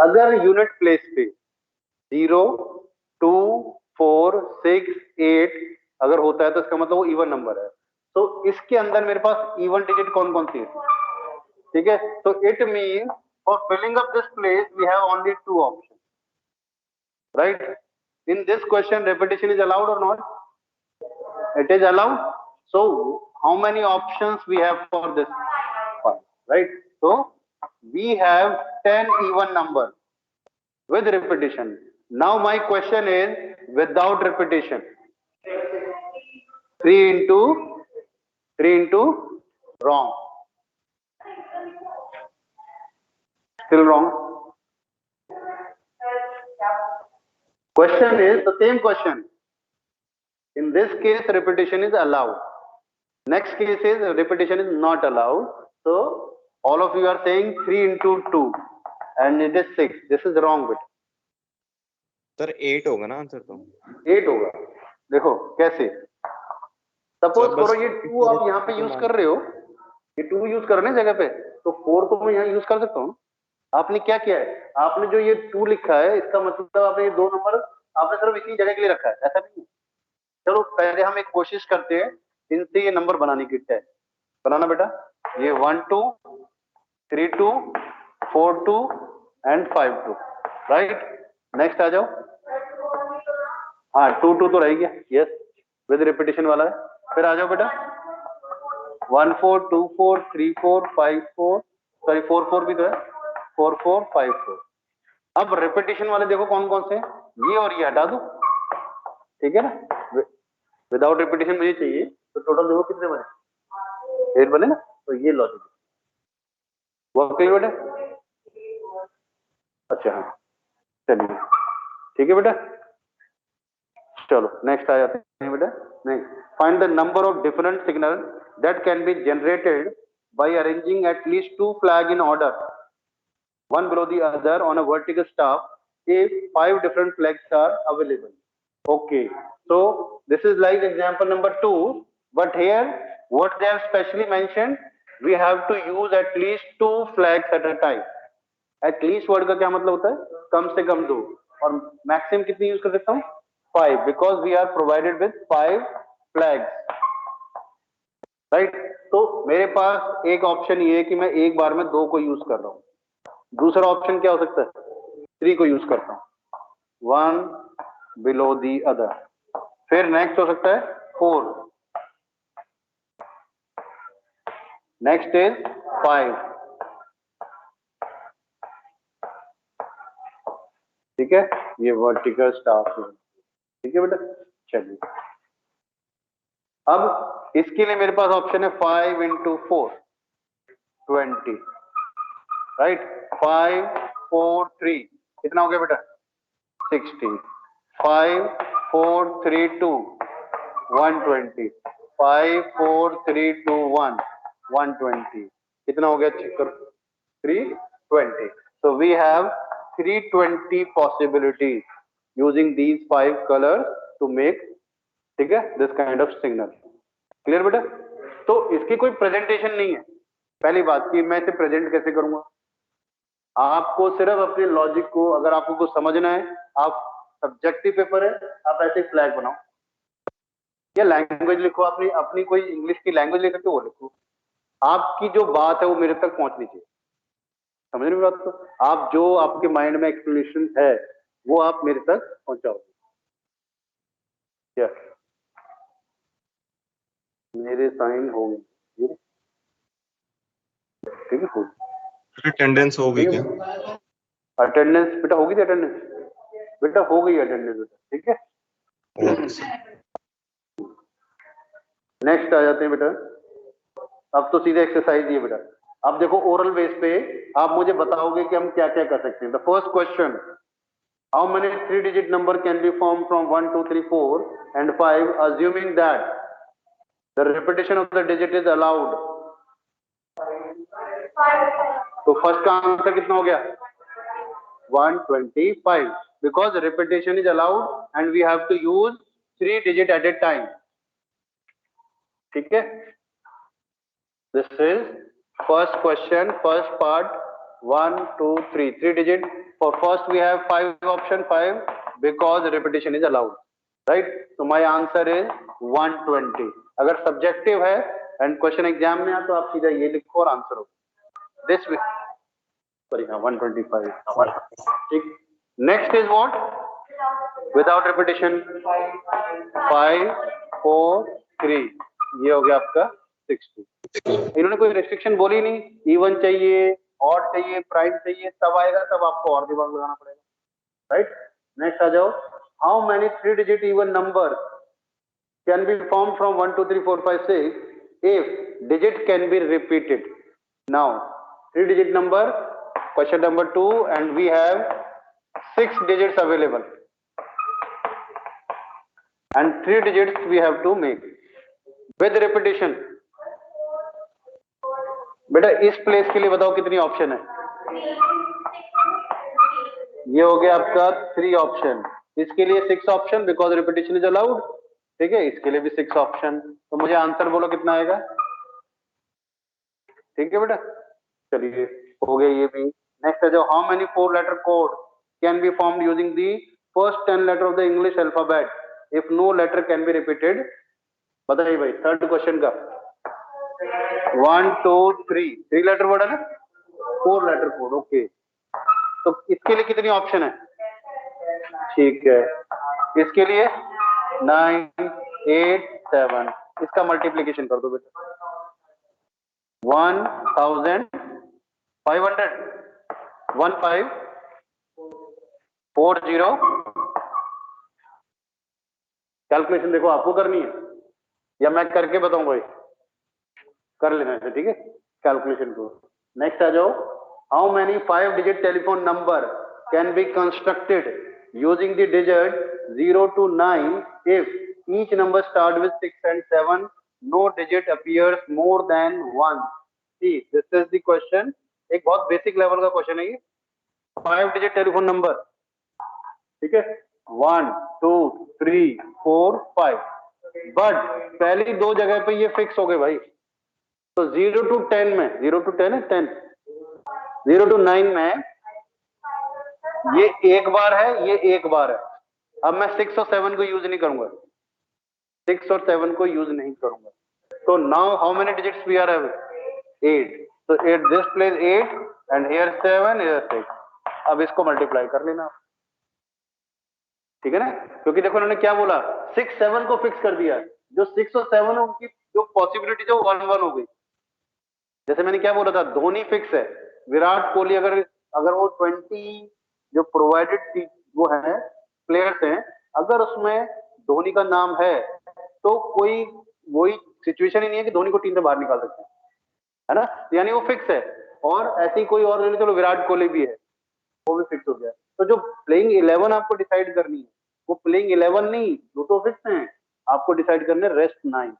Speaker 1: अगर यूनिट प्लेस पे 0 2 4 6 8 अगर होता है तो इसका मतलब वो इवन नंबर है। तो इसके अंदर मेरे पास इवन डिजिट कौन कौन सी है, ठीक है। तो it mean for filling up this place we have only 2 option, right. In this question repetition is allowed or not? It is allowed. So how many options we have for this one, right? So we have 10 even number with repetition. Now my question is without repetition, 3 into wrong, still wrong. Question is the same question. In this case repetition is allowed, next case is repetition is not allowed. So all of you are saying 3 into 2 and it is 6. This is wrong bit.
Speaker 3: Sir 8 होगा ना answer, तो
Speaker 1: 8 होगा। देखो कैसे, suppose करो ये 2 आप यहाँ पे यूज कर रहे हो, ये 2 यूज कर रहे हैं जगह पे, तो 4 को मैं यहाँ यूज कर सकता हूँ। आपने क्या किया है, आपने जो ये 2 लिखा है इसका मतलब आपने ये 2 नंबर आपने सिर्फ इसी जगह के लिए रखा है, ऐसा नहीं है। चलो पहले हम एक कोशिश करते हैं इनसे ये नंबर बनाने की। है बनाना बेटा, ये 1 2 3 2 4 2 एंड 5 2, राइट। नेक्स्ट आ जाओ, हाँ 2 2 तो रह गया, यस विद रिपीटिशन वाला है। फिर आ जाओ बेटा 1 4 2 4 3 4 5 4, सॉरी 4 4 भी तो है, 4 4 5 4। अब रिपीटिशन वाले देखो कौन कौन से, ये और ये हटा दो, ठीक है ना। विदाउट रिपीटिशन मुझे चाहिए, तो टोटल देखो कितने बने, 8 बने ना। तो ये लॉजिक वो क्लियर बेटा, अच्छा हाँ चलिए ठीक है बेटा। चलो नेक्स्ट आ जाते हैं बेटा। Next, find the number of different signal that can be generated by arranging at least 2 flag in order, one below the other on a vertical staff if 5 different flags are available. Okay, so this is like example number 2, but here what they have specially mentioned, we have to use at least 2 flags at a time. At least word का क्या मतलब होता है, कम से कम 2, और maximum कितनी use कर सकता हूँ 5, because we are provided with 5 flags, right? तो मेरे पास एक ऑप्शन ये है कि मैं एक बार में 2 को यूज कर रहा हूँ। दूसरा ऑप्शन क्या हो सकता है, 3 को यूज करता हूं, 1 बिलो दी अदर। फिर नेक्स्ट हो सकता है 4, नेक्स्ट इज 5, ठीक है, ये वर्टिकल स्टाफ है, ठीक है बेटा। चलिए अब इसके लिए मेरे पास ऑप्शन है 5 into 4 20, राइट। 5 4 3 कितना हो गया बेटा 60, 5 4 3 2 120, 5 4 3 2 1 120, कितना हो गया चेक करो 320। So we have 320 possibilities using these 5 colors to make, ठीक है, this kind of signal. Clear बेटा। तो इसकी कोई प्रेजेंटेशन नहीं है, पहली बात कि मैं इसे प्रेजेंट कैसे करूंगा। आपको सिर्फ अपने लॉजिक को, अगर आपको कुछ समझना है, आप सब्जेक्टिव पेपर है, आप ऐसे फ्लैग बनाओ या लैंग्वेज लिखो, अपनी अपनी कोई इंग्लिश की लैंग्वेज लिख सकते हो वो लिखो। आपकी जो बात है वो मेरे तक पहुंचनी चाहिए, समझ रहे बात। तो आप जो आपके माइंड में एक्सप्लेनेशन है वो आप मेरे तक पहुंचाओ। क्या मेरे साइन हो गए, ठीक है, हो
Speaker 3: अटेंडेंस हो गई क्या?
Speaker 1: अटेंडेंस बेटा होगी थी, अटेंडेंस बेटा हो गई अटेंडेंस बेटा, ठीक है। नेक्स्ट आ जाते हैं बेटा, अब तो सीधे एक्सरसाइज ही है बेटा। अब देखो ओरल बेस पे आप मुझे बताओगे कि हम क्या क्या कर सकते हैं। The first question, how many 3 digit number can be form from 1 2 3 4 and 5 assuming that the repetition of the digit is allowed। तो फर्स्ट का आंसर कितना हो गया 125, because repetition is allowed and we have to use 3 digit at a time, ठीक है। This is first question, first part, 1 2 3 3 digit। For first we have 5 option, 5 because repetition is allowed, right? So my answer is 120। अगर subjective है and question exam में आ तो आप सीधा ये लिखो और आंसर हो दिस, सॉरी हाँ 125, ठीक। Next is what, without repetition 5 4 3, ये हो गया आपका 60। इन्होंने कोई रेस्ट्रिक्शन बोली नहीं, इवन चाहिए, ऑड चाहिए, प्राइम चाहिए, तब आएगा, तब आपको और दिमाग लगाना पड़ेगा, राइट। नेक्स्ट आ जाओ, how many 3 digit even number can be form from 1 2 3 4 5 6 if digit can be repeated। now 3 digit number, question number 2, and we have 6 digits available and 3 digits we have to make with repetition। बेटा इस place के लिए बताओ कितनी option है, ये हो गया आपका 3 ऑप्शन, इसके लिए 6 option because repetition is allowed, ठीक है, इसके लिए भी 6 ऑप्शन, तो मुझे आंसर बोलो कितना आएगा। ठीक है बेटा, चलिए हो गया ये भी। नेक्स्ट है जो how many 4 letter code can be formed using the first 10 letter of the English alphabet if no letter can be repeated. बताइए भाई, थर्ड क्वेश्चन का। 1 2 3 लेटर वर्ड है ना, 4 लेटर कोड। ओके, तो इसके लिए कितनी ऑप्शन है? ठीक है, इसके लिए 9 8 7, इसका मल्टीप्लीकेशन कर दो बेटा। 1500 1540। कैलकुलेशन देखो आपको करनी है या मैं करके बताऊं भाई? कर लेना है, ठीक है, कैलकुलेशन को। नेक्स्ट आ जाओ, how many 5 digit telephone number can be constructed using the digit 0 to 9 if each number start with 6 and 7, no digit appears more than 1। See, this is the question। एक बहुत बेसिक लेवल का question है ये। 5 digit telephone number, ठीक है, 1 2 3 4 5, but पहली दो जगह पे ये फिक्स हो गए भाई। तो 0 to 10 में, 0 to 10 है, 10 0 to 9 में ये एक बार है, ये एक बार है। अब मैं 6 और 7 को यूज नहीं करूंगा, 6 और 7 को यूज नहीं करूंगा। तो now how many digits we are have? 8। तो at this place 8 and here 7, here 6। अब इसको मल्टीप्लाई कर लेना, ठीक है ना, क्योंकि देखो उन्होंने क्या बोला, 6 7 को फिक्स कर दिया। जो 6 और 7 है उनकी जो पॉसिबिलिटी जो 1 1 हो गई। जैसे मैंने क्या बोला था, धोनी फिक्स है, विराट कोहली अगर अगर वो 20 जो प्रोवाइडेड वो है प्लेयर्स हैं, अगर उसमें धोनी का नाम है तो कोई वही सिचुएशन ही नहीं है कि धोनी को टीम से बाहर निकाल सकते हैं, है ना, यानी वो फिक्स है। और ऐसी कोई और नहीं, चलो विराट कोहली भी है, वो भी फिक्स हो गया। तो जो प्लेइंग 11 आपको डिसाइड करनी है, वो प्लेइंग 11 नहीं, दो तो फिक्स हैं, आपको डिसाइड करने रेस्ट 9।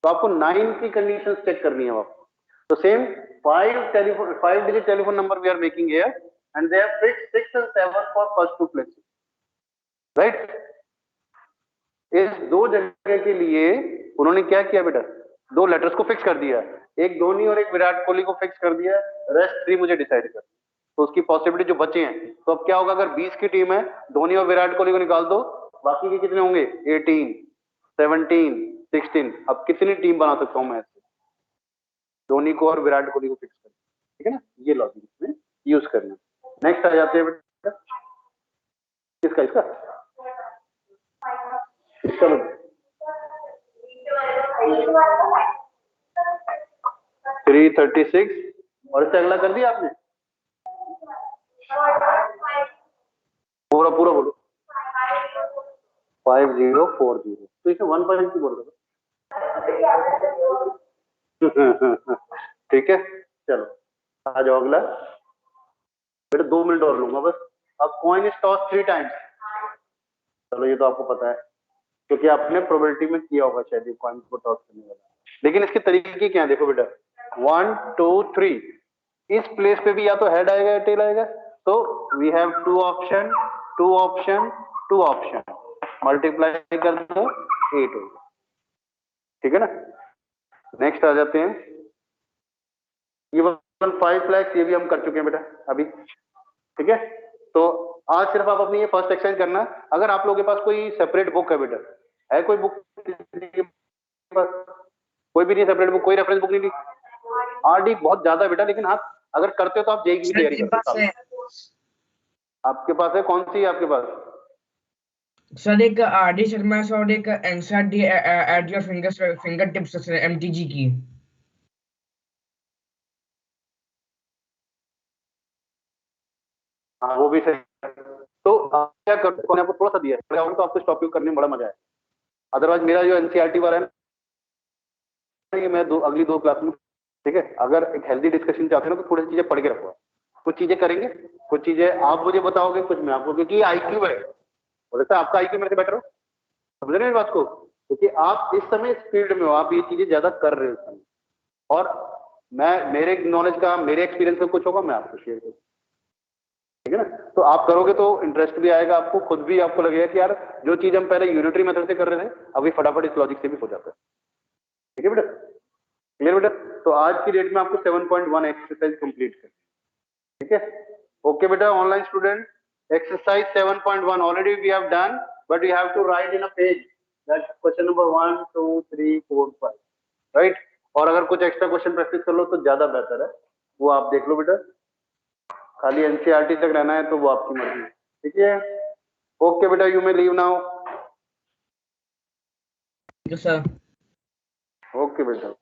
Speaker 1: तो आपको 9 की कंडीशन चेक करनी है आपको। तो same 5 digit telephone number we are making here and they have fixed 6 and 7 for first 2 places, right? इस दो जगह के लिए उन्होंने क्या किया बेटा, 2 लेटर्स को फिक्स कर दिया, एक धोनी और एक विराट कोहली को फिक्स कर दिया, रेस्ट 3 मुझे डिसाइड कर। तो उसकी पॉसिबिलिटी जो बचे हैं, तो अब क्या होगा, अगर 20 की टीम है, धोनी और विराट कोहली को निकाल दो, बाकी के कितने होंगे? 18 17 16। अब कितनी टीम बना सकता हूं मैं ऐसे? धोनी को और विराट कोहली को फिक्स करना, ठीक है ना, ये लॉजिक इसमें यूज करना। नेक्स्ट आ जाते हैं बेटा, इसका इसका इसका 336 और इससे अगला कर दिया आपने? पूरा पूरा बोलो। 5040। तो इसे 1 पॉइंट की बोल रहे, ठीक है, चलो आ जाओ अगला बेटा। 2 मिनट और लूंगा बस। अब कॉइन इज टॉस 3 टाइम्स। चलो ये तो आपको पता है क्योंकि आपने प्रोबेबिलिटी में किया होगा शायद ये कॉइन को टॉस करने वाला। लेकिन इसके तरीके क्या है देखो बेटा, 1 2 3, इस प्लेस पे भी या तो हेड आएगा या टेल आएगा। तो we have 2 option 2 option 2 option, multiply कर दो 8 होगा, ठीक है ना। नेक्स्ट आ जाते हैं, ये 5 lakhs ये भी हम कर चुके हैं बेटा अभी, ठीक है। तो आज सिर्फ आप अपनी ये फर्स्ट एक्सरसाइज करना। अगर आप लोगों के पास कोई सेपरेट बुक है बेटा, है कोई बुक? कोई भी नहीं सेपरेट बुक, कोई रेफरेंस बुक नहीं ली? आरडी बहुत ज्यादा है बेटा, लेकिन हाँ अगर करते हो तो आप जेईई की तैयारी करते हो। आपके पास है? कौन सी है आपके पास?
Speaker 4: सर एक आरडी शर्मा और एक NCERT at your finger tips MTG की।
Speaker 1: हाँ वो भी सही। तो आप क्या करो, आपको थोड़ा सा दिया है तो आपको इस टॉपिक करने में बड़ा मजा है। अदरवाइज मेरा जो एनसीईआरटी वाला है ना, ये मैं अगली 2 क्लास में, ठीक है, अगर एक हेल्दी डिस्कशन चाहते हैं ना तो थोड़ी सी चीजें पढ़ के रखो। कुछ चीजें करेंगे, कुछ चीजें आप मुझे बताओगे, कुछ मैं आपको, क्योंकि आईक्यू है, हो सकता है आपका आईक्यू मेरे से बेटर हो, समझ रहे हैं बात को, क्योंकि आप इस समय इस फील्ड में हो, आप ये चीजें ज्यादा कर रहे हो। और मैं मेरे नॉलेज का, मेरे एक्सपीरियंस में कुछ होगा मैं आपको शेयर करूँ, ठीक है ना। तो आप करोगे तो इंटरेस्ट भी आएगा आपको, खुद भी आपको लगेगा कि यार जो चीज हम पहले यूनिटरी मेथड से कर रहे थे अभी फटाफट इस लॉजिक से भी हो जाता है। ठीक है बेटा, क्लियर बेटा। तो आज की डेट में आपको 7.1 एक्सरसाइज कंप्लीट करनी है, ठीक है। ओके बेटा, online student, exercise 7.1 already we have done, but you have to write in a page that question number 1 2 3 4 5, right. और अगर कुछ एक्स्ट्रा क्वेश्चन प्रैक्टिस कर लो तो ज्यादा बेहतर है, वो आप देख लो बेटा। खाली एनसीईआरटी तक रहना है तो वो आपकी मर्जी है, ठीक है। ओके बेटा, you may leave now.
Speaker 4: Sir
Speaker 1: okay बेटा।